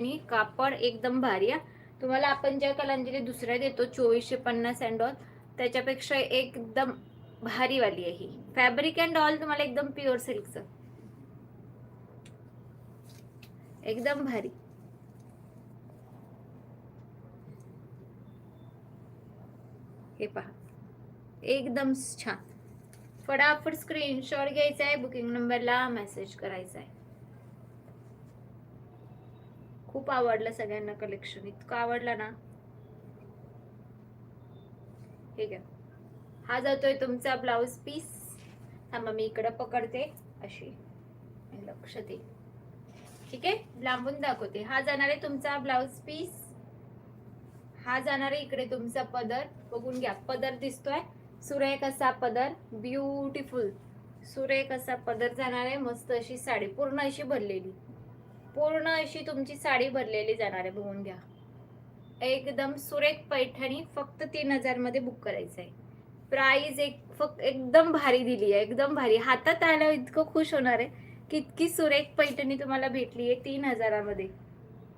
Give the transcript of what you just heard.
आणि कापड एकदम भारी आहे. तुम्हाला आपण ज्या कलांजली दुसऱ्या देतो 2450 अँड ऑल, त्याच्यापेक्षा एकदम भारी वाली आहे ही. फॅब्रिक अँड ऑल तुम्हाला एकदम प्युअर सिल्कचं, एकदम भारी. हे पहा, एकदम छान. फटाफट स्क्रीनशॉट घ्यायचा आहे, बुकिंग नंबरला मेसेज करायचा आहे. खूप आवडलं सगळ्यांना कलेक्शन, इतकं आवडलं ना. हे घ्या, हा जातोय तुमचा ब्लाउज पीस. थांबा मी इकडे पकडते अशी, लक्ष दे. ठीक आहे, लांबून दाखवते. हा जाणार आहे तुमचा ब्लाउज पीस, हा जाणार आहे इकडे तुमचा पदर. बघून घ्या, पदर दिसतोय सुरेख असा पदर, ब्युटिफुल सुरेख असा पदर जाणार आहे. मस्त अशी साडी पूर्ण अशी भरलेली, पूर्ण अशी तुमची साडी भरलेली जाणार आहे. बघून घ्या, एकदम सुरेख पैठणी. फक्त 3000 मध्ये बुक करायचं आहे. प्राइस फक्त एकदम भारी दिली आहे, एकदम भारी. हातात आल्यावर इतकं खुश होणार आहे की इतकी सुरेख पैठणी तुम्हाला भेटली आहे 3000 मध्ये.